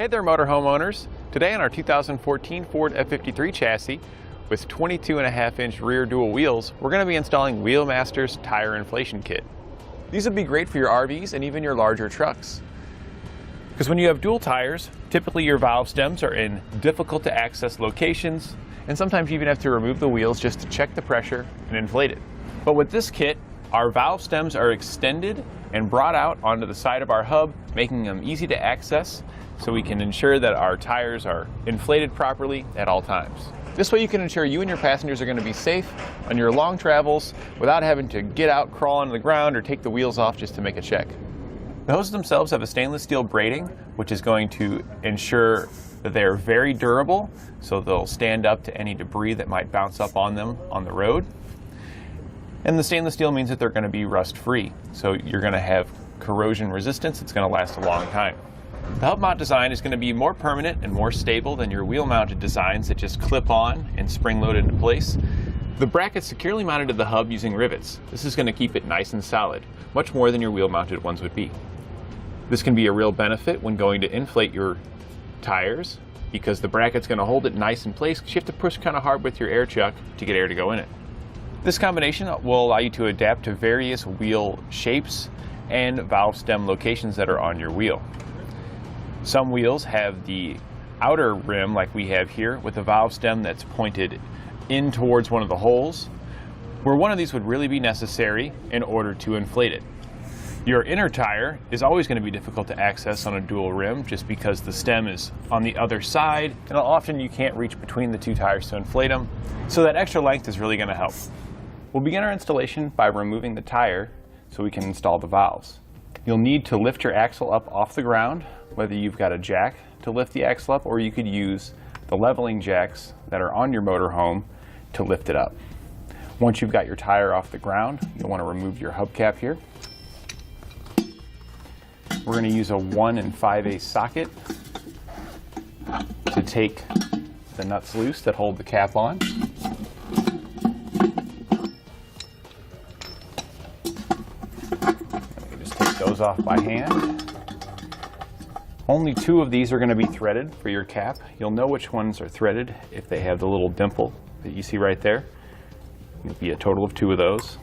Hey there motorhome owners. Today on our 2014 Ford F53 chassis with 22.5-inch rear dual wheels, we're going to be installing Wheel Masters Tire Inflation Kit. These would be great for your RVs and even your larger trucks. Because when you have dual tires, typically your valve stems are in difficult to access locations, and sometimes you even have to remove the wheels just to check the pressure and inflate it. But with this kit, our valve stems are extended and brought out onto the side of our hub, making them easy to access so we can ensure that our tires are inflated properly at all times. This way you can ensure you and your passengers are going to be safe on your long travels without having to get out, crawl onto the ground, or take the wheels off just to make a check. The hoses themselves have a stainless steel braiding, which is going to ensure that they are very durable, so they'll stand up to any debris that might bounce up on them on the road. And the stainless steel means that they're going to be rust-free, so you're going to have corrosion resistance. It's going to last a long time. The hub mount design is going to be more permanent and more stable than your wheel-mounted designs that just clip on and spring-load into place. The bracket's securely mounted to the hub using rivets. This is going to keep it nice and solid, much more than your wheel-mounted ones would be. This can be a real benefit when going to inflate your tires, because the bracket's going to hold it nice in place because you have to push kind of hard with your air chuck to get air to go in it. This combination will allow you to adapt to various wheel shapes and valve stem locations that are on your wheel. Some wheels have the outer rim like we have here with a valve stem that's pointed in towards one of the holes, where one of these would really be necessary in order to inflate it. Your inner tire is always going to be difficult to access on a dual rim just because the stem is on the other side, and often you can't reach between the two tires to inflate them, so that extra length is really going to help. We'll begin our installation by removing the tire so we can install the valves. You'll need to lift your axle up off the ground, whether you've got a jack to lift the axle up or you could use the leveling jacks that are on your motorhome to lift it up. Once you've got your tire off the ground, you'll want to remove your hubcap here. We're going to use a 1 5/8 socket to take the nuts loose that hold the cap on. Just take those off by hand. Only 2 of these are going to be threaded for your cap. You'll know which ones are threaded if they have the little dimple that you see right there. It'll be a total of 2 of those.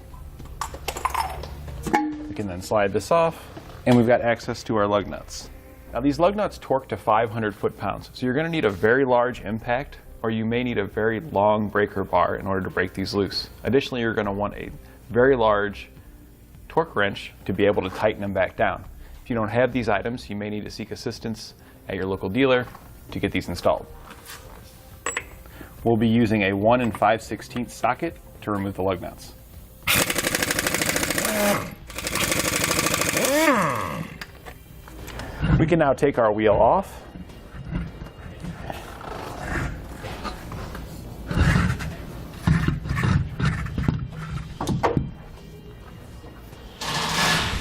We can then slide this off, and we've got access to our lug nuts. Now these lug nuts torque to 500 foot-pounds, so you're going to need a very large impact, or you may need a very long breaker bar in order to break these loose. Additionally, you're going to want a very large torque wrench to be able to tighten them back down. If you don't have these items, you may need to seek assistance at your local dealer to get these installed. We'll be using a 1 5/16 socket to remove the lug nuts. We can now take our wheel off.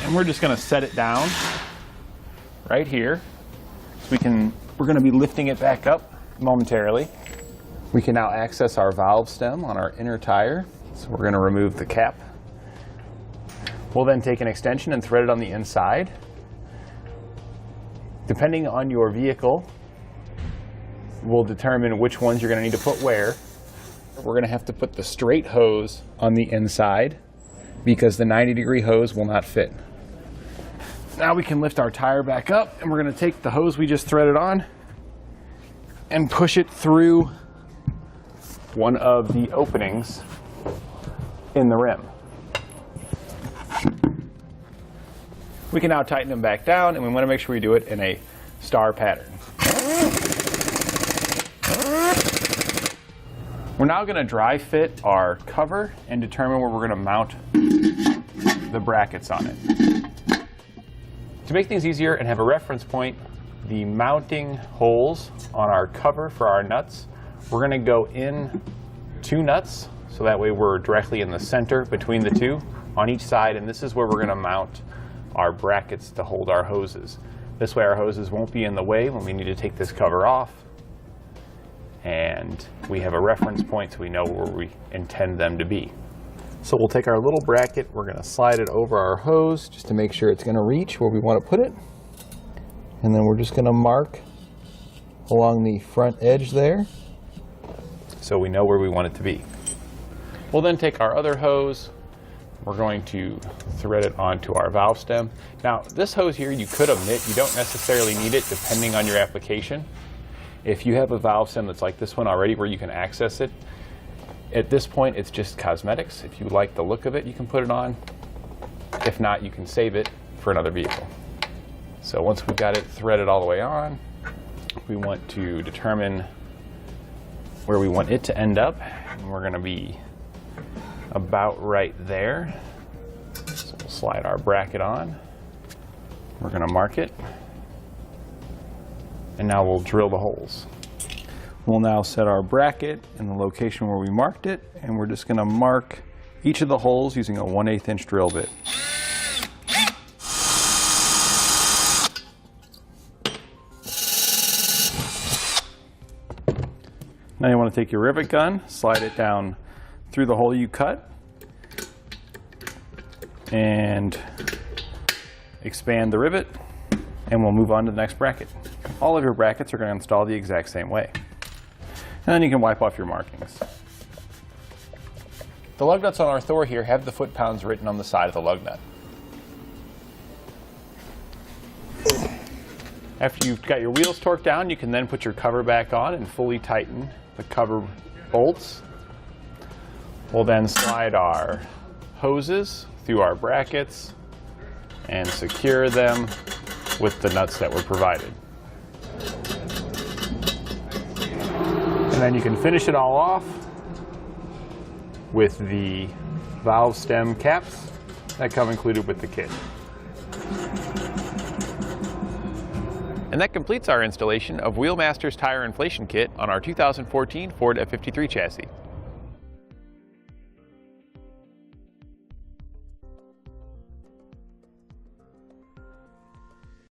And we're just going to set it down right here. So we're going to be lifting it back up momentarily. We can now access our valve stem on our inner tire. So we're going to remove the cap. We'll then take an extension and thread it on the inside. Depending on your vehicle, we'll determine which ones you're going to need to put where. We're going to have to put the straight hose on the inside because the 90-degree hose will not fit. Now we can lift our tire back up, and we're going to take the hose we just threaded on and push it through one of the openings in the rim. We can now tighten them back down, and we want to make sure we do it in a star pattern. We're now going to dry fit our cover and determine where we're going to mount the brackets on it. To make things easier and have a reference point, the mounting holes on our cover for our nuts, we're going to go in 2 nuts, so that way we're directly in the center between the 2 on each side, and this is where we're going to mount our brackets to hold our hoses. This way our hoses won't be in the way when we need to take this cover off, and we have a reference point so we know where we intend them to be. So we'll take our little bracket, we're going to slide it over our hose just to make sure it's going to reach where we want to put it. And then we're just going to mark along the front edge there, so we know where we want it to be. We'll then take our other hose. We're going to thread it onto our valve stem. Now, this hose here you could omit. You don't necessarily need it depending on your application. If you have a valve stem that's like this one already where you can access it, at this point it's just cosmetics. If you like the look of it, you can put it on. If not, you can save it for another vehicle. So once we've got it threaded all the way on, we want to determine where we want it to end up. And we're going to be about right there. So we'll slide our bracket on. We're going to mark it. And now we'll drill the holes. We'll now set our bracket in the location where we marked it, and we're just going to mark each of the holes using a 1/8 inch drill bit. Now you want to take your rivet gun, slide it down through the hole you cut, and expand the rivet, and we'll move on to the next bracket. All of your brackets are going to install the exact same way. And then you can wipe off your markings. The lug nuts on our Thor here have the foot-pounds written on the side of the lug nut. After you've got your wheels torqued down, you can then put your cover back on and fully tighten the cover bolts. We'll then slide our hoses through our brackets and secure them with the nuts that were provided. And then you can finish it all off with the valve stem caps that come included with the kit. And that completes our installation of Wheel Masters Tire Inflation Kit on our 2014 Ford F53 chassis.